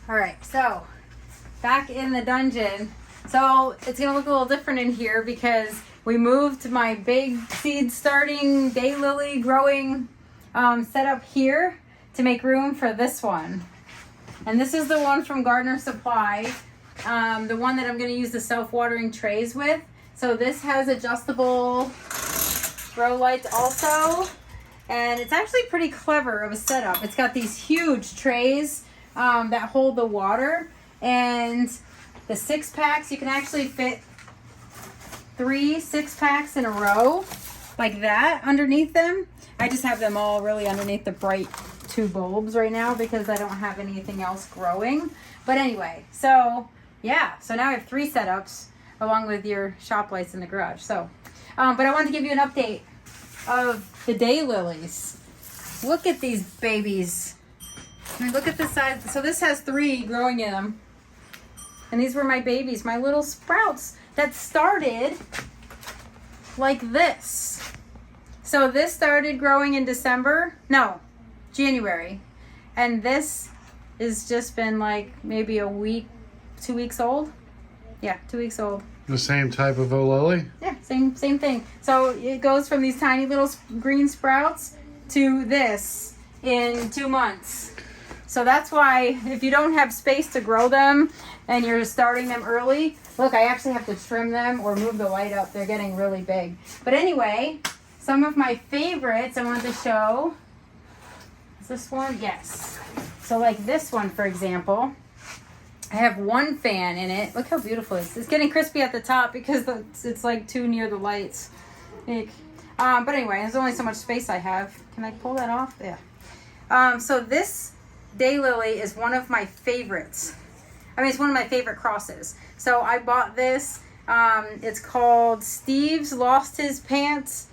All right, so back in the dungeon. So it's gonna look a little different in here because we moved my big seed starting daylily growing setup here to make room for this one. And this is the one from Gardener Supply, the one that I'm gonna use the self-watering trays with. So this has adjustable grow lights also. And it's actually pretty clever of a setup. It's got these huge trays that hold the water, and the 6-packs, you can actually fit 3 6-packs in a row like that underneath them. I just have them all really underneath the bright 2 bulbs right now because I don't have anything else growing. But anyway, so yeah, so now I have 3 setups along with your shop lights in the garage. So, but I wanted to give you an update of the daylilies. Look at these babies. I mean, look at the size. So this has 3 growing in them. And these were my babies, my little sprouts that started like this. So this started growing in January. And this has just been like maybe a week, 2 weeks old. Yeah, 2 weeks old. The same type of lily? Yeah, same thing. So it goes from these tiny little green sprouts to this in 2 months. So that's why if you don't have space to grow them and you're starting them early, look, I actually have to trim them or move the light up. They're getting really big. But anyway, some of my favorites I wanted to show. Is this one? Yes. So like this one, for example, I have 1 fan in it. Look how beautiful it is. It's getting crispy at the top because it's like too near the lights. But anyway, there's only so much space I have. Can I pull that off? Yeah. So this daylily is one of my favorites. I mean, it's one of my favorite crosses. So I bought this. It's called Steve's Lost His Pants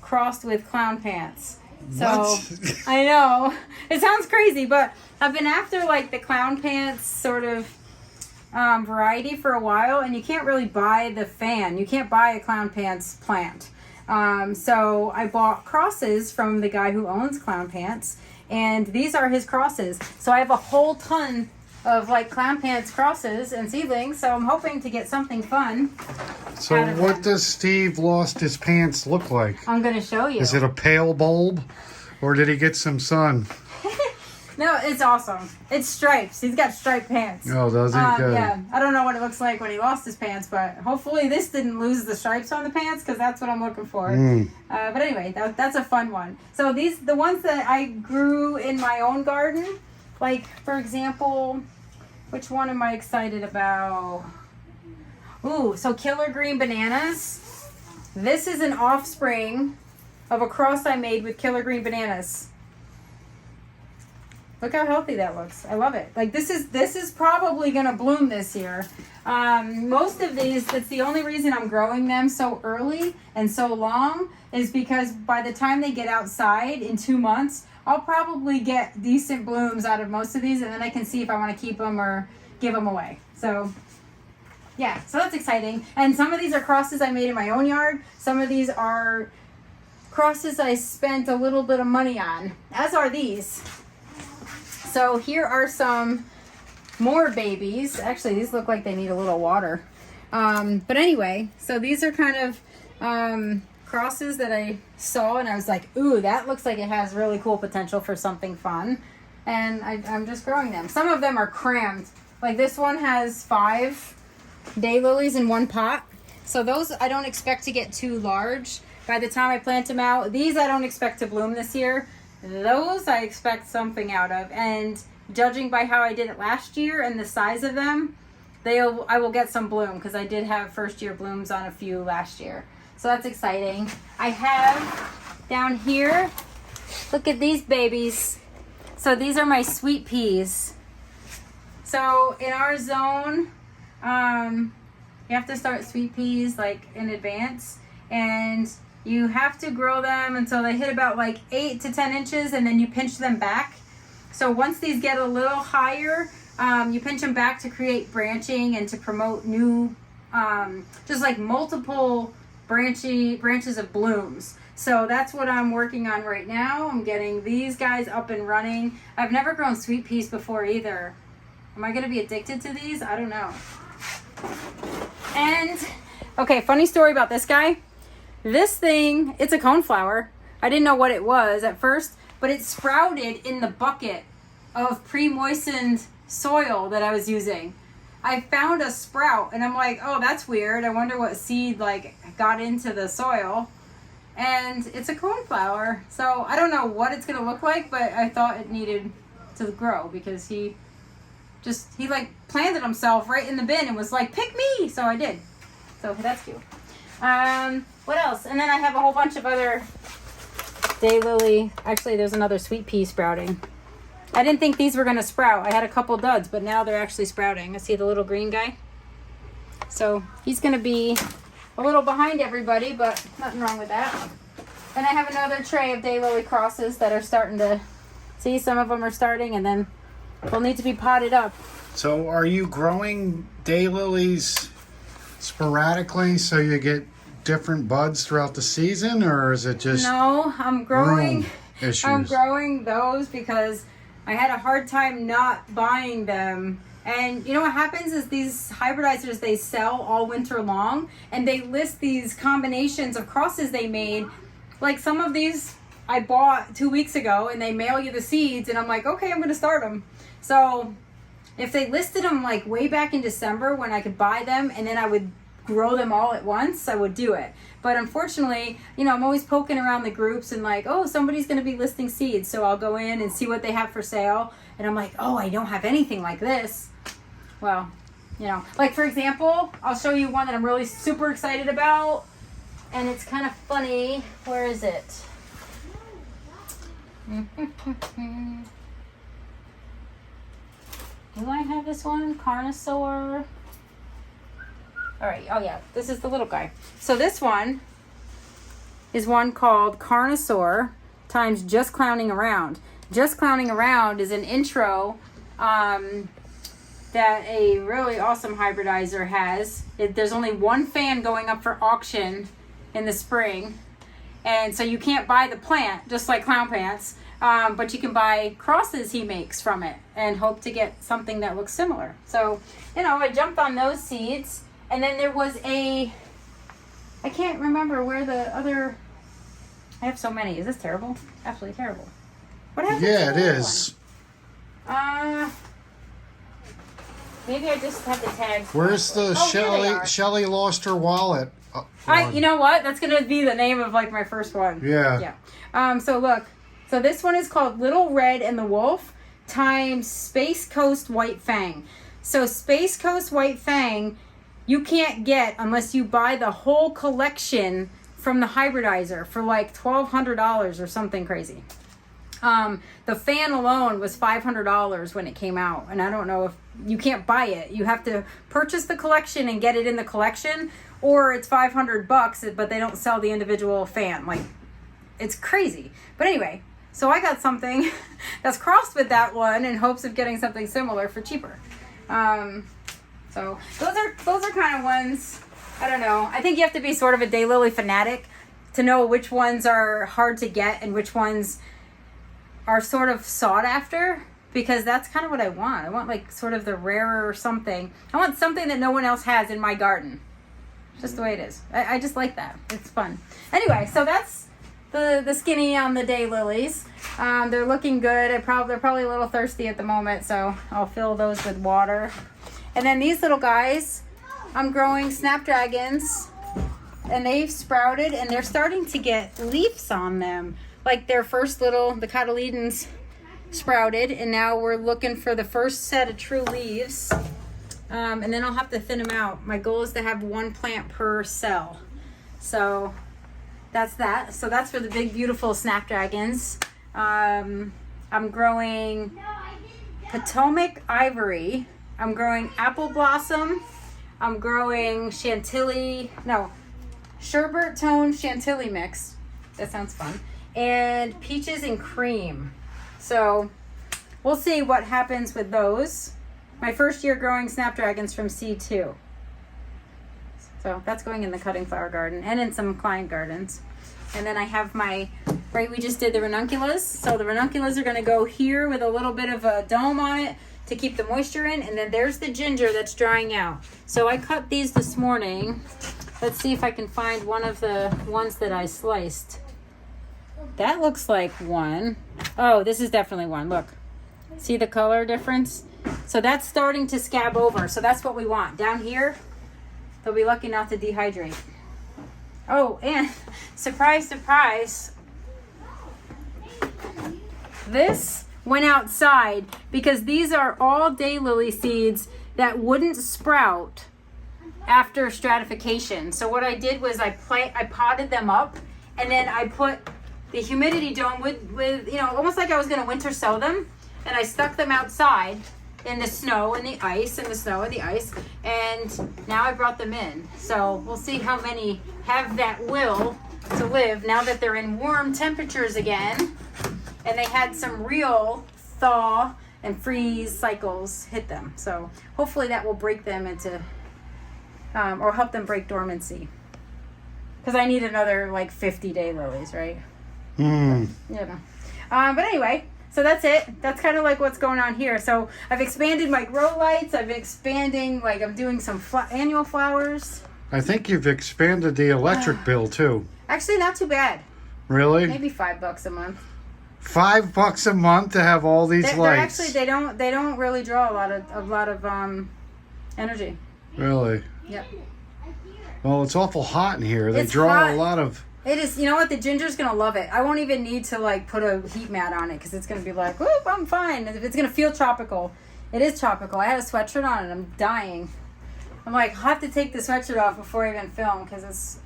crossed with clown pants. So What? I know it sounds crazy, but I've been after like the clown pants sort of variety for a while, and you can't really buy the fan. You can't buy a clown pants plant. So I bought crosses from the guy who owns Clown Pants, and these are his crosses. So I have a whole ton of like Clown Pants crosses and seedlings, so I'm hoping to get something fun. So what does Steve Lost His Pants look like? I'm going to show you. Is it a pale bulb, or did he get some sun? No, it's awesome. It's stripes. He's got striped pants. Oh, does he? Good. Yeah. I don't know what it looks like when he lost his pants, but hopefully this didn't lose the stripes on the pants because that's what I'm looking for. But anyway, that's a fun one. So the ones that I grew in my own garden, like for example, which one am I excited about? Ooh, so Killer Green Bananas. This is an offspring of a cross I made with Killer Green Bananas. Look how healthy that looks. I love it. Like this is probably gonna bloom this year. Most of these, that's the only reason I'm growing them so early and so long is because by the time they get outside in 2 months, I'll probably get decent blooms out of most of these, and then I can see if I want to keep them or give them away. So yeah, so that's exciting. And some of these are crosses I made in my own yard. Some of these are crosses I spent a little bit of money on, as are these. So here are some more babies. Actually, these look like they need a little water. But anyway, so these are kind of crosses that I saw and I was like, ooh, that looks like it has really cool potential for something fun. And I'm just growing them. Some of them are crammed. Like this one has 5 daylilies in 1 pot. So those I don't expect to get too large by the time I plant them out. These I don't expect to bloom this year. Those I expect something out of, and judging by how I did it last year and the size of them, I will get some bloom because I did have first year blooms on a few last year. So that's exciting. I have down here, look at these babies. So these are my sweet peas. So in our zone, you have to start sweet peas like in advance, and you have to grow them until they hit about like 8 to 10 inches, and then you pinch them back. So once these get a little higher, you pinch them back to create branching and to promote new, just like multiple branches of blooms. So that's what I'm working on right now. I'm getting these guys up and running. I've never grown sweet peas before either. Am I gonna be addicted to these? I don't know. And, okay, funny story about this guy. This thing, it's a coneflower. I didn't know what it was at first, but it sprouted in the bucket of pre-moistened soil that I was using. I found a sprout and I'm like, oh, that's weird. I wonder what seed like got into the soil. And it's a coneflower. So I don't know what it's gonna look like, but I thought it needed to grow because he like planted himself right in the bin and was like, pick me. So I did. So that's cute. What else? And then I have a whole bunch of other Daylily. Actually, there's another sweet pea sprouting. I didn't think these were going to sprout. I had a couple duds, but now they're actually sprouting. I see the little green guy. So he's going to be a little behind everybody, but nothing wrong with that. And I have another tray of Daylily crosses that are starting to, see, some of them are starting, and then they'll need to be potted up. So are you growing daylilies sporadically so you get different buds throughout the season, or is it just No, I'm growing room issues? I'm growing those because I had a hard time not buying them. And you know what happens is these hybridizers, they sell all winter long, and they list these combinations of crosses they made. Like some of these I bought 2 weeks ago, and they mail you the seeds, and I'm like, okay, I'm going to start them. So if they listed them like way back in December when I could buy them and then I would grow them all at once, I would do it. But unfortunately, you know, I'm always poking around the groups and like, oh, somebody's going to be listing seeds. So I'll go in and see what they have for sale. And I'm like, oh, I don't have anything like this. Well, you know, like for example, I'll show you one that I'm really super excited about. And it's kind of funny. Where is it? Do I have this one? Carnosaur. All right. Oh, yeah. This is the little guy. So this one is one called Carnosaur times Just Clowning Around. Just Clowning Around is an intro that a really awesome hybridizer has. There's only one fan going up for auction in the spring. And so you can't buy the plant, just like Clown Pants. But you can buy crosses he makes from it and hope to get something that looks similar. So, you know, I jumped on those seeds. And then there was I can't remember where the other, I have so many. Is this terrible? Absolutely terrible. What happened to Yeah, it the other is. one? Maybe I just have the tags. Where's the here they are. Shelly lost her wallet. You know what? That's going to be the name of like my first one. Yeah. Yeah. So look. So this one is called Little Red and the Wolf times Space Coast White Fang. So Space Coast White Fang, you can't get unless you buy the whole collection from the hybridizer for like $1,200 or something crazy. The fan alone was $500 when it came out, and I don't know if you can't buy it. You have to purchase the collection and get it in the collection, or it's $500, but they don't sell the individual fan. Like, it's crazy. But anyway, so I got something that's crossed with that one in hopes of getting something similar for cheaper. So those are kind of ones, I don't know. I think you have to be sort of a Daylily fanatic to know which ones are hard to get and which ones are sort of sought after, because that's kind of what I want. I want like sort of the rarer something. I want something that no one else has in my garden. Just the way it is. I just like that. It's fun. Anyway, so that's the skinny on the Daylilies. They're looking good. They're probably a little thirsty at the moment, so I'll fill those with water. And then these little guys, I'm growing Snapdragons, and they've sprouted, and they're starting to get leaves on them. Like their first the cotyledons sprouted, and now we're looking for the first set of true leaves. And then I'll have to thin them out. My goal is to have one plant per cell. So that's that. So that's for the big, beautiful Snapdragons. I'm growing Potomac Ivory. I'm growing Apple Blossom. I'm growing Sherbet Tone Chantilly Mix. That sounds fun. And Peaches and Cream. So we'll see what happens with those. My first year growing Snapdragons from seed 2. So that's going in the cutting flower garden and in some client gardens. And then I have we just did the Ranunculus. So the Ranunculus are going to go here with a little bit of a dome on it to keep the moisture in. And then there's the ginger that's drying out. So I cut these this morning. Let's see if I can find one of the ones that I sliced. That looks like one. Oh, this is definitely one. Look. See the color difference? So that's starting to scab over. So that's what we want. Down here, they'll be lucky not to dehydrate. Oh, and surprise, surprise. This went outside because these are all daylily seeds that wouldn't sprout after stratification. So what I did was I potted them up, and then I put the humidity dome with you know, almost like I was going to winter sow them, and I stuck them outside in the snow and the ice, and the snow and the ice, and now I brought them in. So we'll see how many have that will to live now that they're in warm temperatures again, and they had some real thaw and freeze cycles hit them. So hopefully that will break them into, or help them break dormancy. Because I need another like 50 daylilies, right? You know. But anyway, so that's it. That's kind of like what's going on here. So I've expanded my grow lights. I'm expanding, like I'm doing some annual flowers. I think you've expanded the electric bill too. Actually, not too bad. Really? Maybe $5 a month. $5 a month to have all these They're lights. actually they don't really draw a lot of energy. Really? Yep. Well, it's awful hot in here. They It's draw hot. a lot of. It is. You know what? The ginger's gonna love it. I won't even need to like put a heat mat on it because it's gonna be like, whoop, I'm fine. It's gonna feel tropical. It is tropical. I had a sweatshirt on and I'm dying. I'm like, I have to take the sweatshirt off before I even film because it's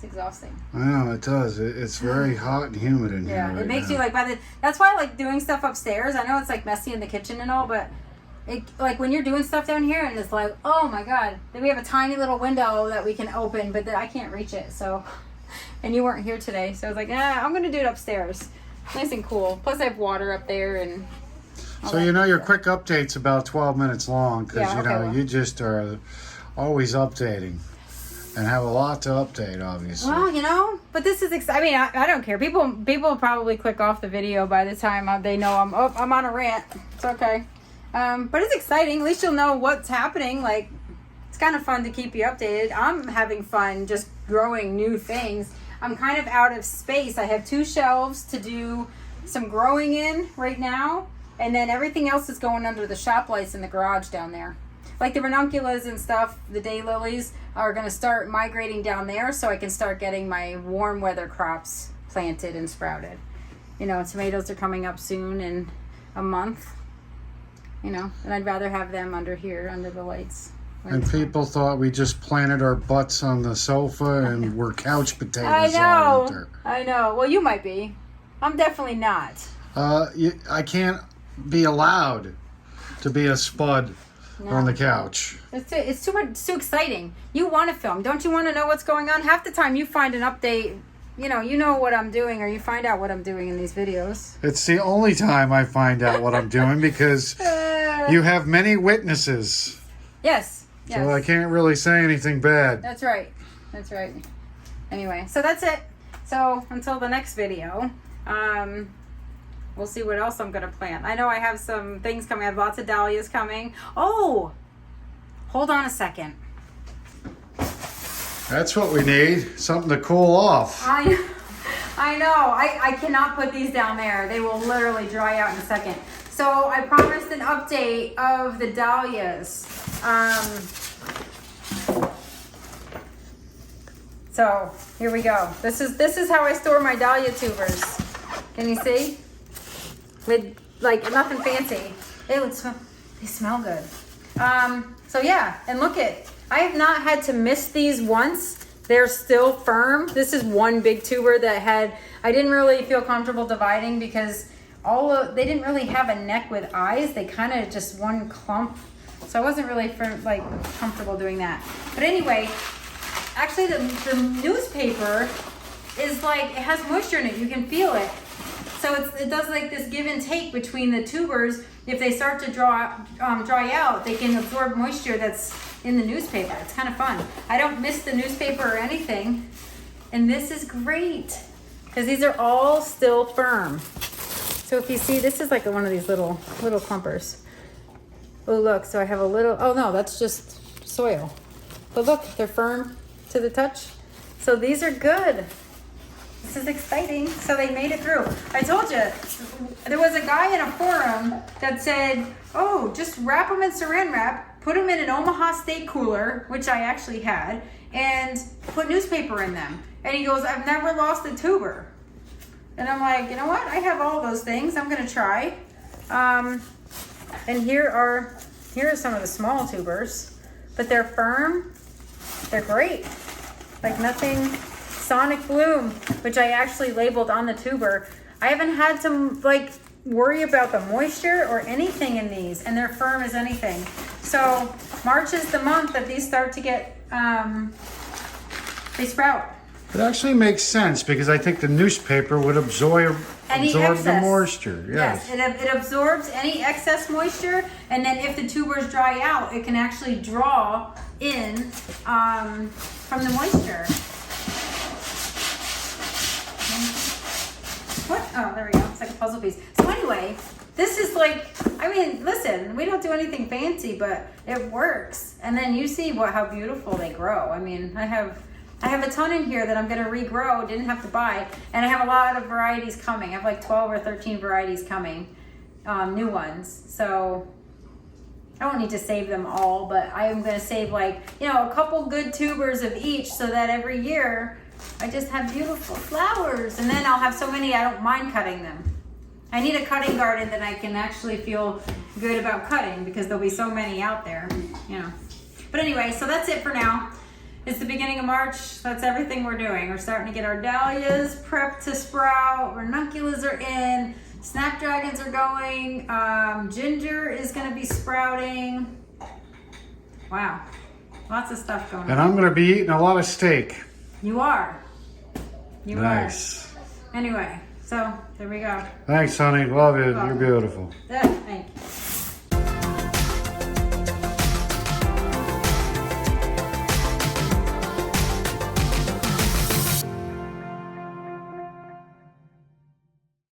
exhausting. I know it does. It's very hot and humid in here. Yeah, right it makes now. you like that's why I like doing stuff upstairs. I know it's like messy in the kitchen and all, but it like when you're doing stuff down here and it's like, oh my god, then we have a tiny little window that we can open, but I can't reach it. So, and you weren't here today, so I was like, I'm gonna do it upstairs, nice and cool. Plus I have water up there and. So you know your quick update's about 12 minutes long because Yeah, you know okay, well. you just are always updating and have a lot to update, obviously. Well, you know, but this is exciting. I mean, I don't care. People probably click off the video by the time they know I'm on a rant. It's okay. But it's exciting. At least you'll know what's happening. Like, it's kind of fun to keep you updated. I'm having fun just growing new things. I'm kind of out of space. I have 2 shelves to do some growing in right now. And then everything else is going under the shop lights in the garage down there. Like the Ranunculus and stuff, the daylilies are going to start migrating down there so I can start getting my warm weather crops planted and sprouted. You know, tomatoes are coming up soon in a month. You know, and I'd rather have them under here, under the lights. And people thought we just planted our butts on the sofa and we're couch potatoes I all winter. know. I know. Well, you might be. I'm definitely not. I can't be allowed to be a spud on the couch. It's too exciting. You want to film. Don't you want to know what's going on? Half the time you find an update, you know what I'm doing, or you find out what I'm doing in these videos. It's the only time I find out what I'm doing because you have many witnesses. Yes. So I can't really say anything bad. That's right. That's right. Anyway, so that's it. So until the next video, we'll see what else I'm going to plant. I know I have some things coming. I have lots of dahlias coming. Oh, hold on a second. That's what we need. Something to cool off. I know. I cannot put these down there. They will literally dry out in a second. So I promised an update of the dahlias. So here we go. This is how I store my dahlia tubers. Can you see? With like nothing fancy. They smell good. So yeah, and look I have not had to miss these once. They're still firm. This is one big tuber that I didn't really feel comfortable dividing because they didn't really have a neck with eyes. They kind of just one clump. So I wasn't really comfortable doing that. But anyway, actually the newspaper is like, it has moisture in it. You can feel it. So it does like this give and take between the tubers. If they start to dry out, they can absorb moisture that's in the newspaper. It's kind of fun. I don't miss the newspaper or anything. And this is great because these are all still firm. So if you see, this is like one of these little clumpers. Oh, look, so I have a little, oh no, that's just soil. But look, they're firm to the touch. So these are good. This is exciting. So they made it through. I told you, there was a guy in a forum that said, oh, just wrap them in saran wrap, put them in an Omaha steak cooler, which I actually had, and put newspaper in them. And he goes, I've never lost a tuber. And I'm like, you know what? I have all those things. I'm going to try. And here are some of the small tubers, but they're firm. They're great. Like nothing. Sonic Bloom, which I actually labeled on the tuber. I haven't had to like worry about the moisture or anything in these, and they're firm as anything. So March is the month that these start to get, they sprout. It actually makes sense because I think the newspaper would absorb the moisture. Yes, it absorbs any excess moisture, and then if the tubers dry out, it can actually draw in from the moisture. What? Oh, there we go. It's like a puzzle piece. So anyway, this is like, I mean, listen, we don't do anything fancy, but it works. And then you see how beautiful they grow. I mean, I have a ton in here that I'm going to regrow, didn't have to buy. And I have a lot of varieties coming. I have like 12 or 13 varieties coming, new ones. So I don't need to save them all, but I am going to save like, a couple good tubers of each so that every year I just have beautiful flowers. And then I'll have so many I don't mind cutting them. I need a cutting garden that I can actually feel good about cutting because there'll be so many out there, But anyway, so that's it for now. It's the beginning of March. That's everything we're doing. We're starting to get our dahlias prepped to sprout. Ranunculus are in. Snapdragons are going. Ginger is going to be sprouting. Wow. Lots of stuff going on. And I'm going to be eating a lot of steak. You are. You nice. are. Anyway, so there we go. Thanks, honey. Love it. You're beautiful. Yeah, thank you.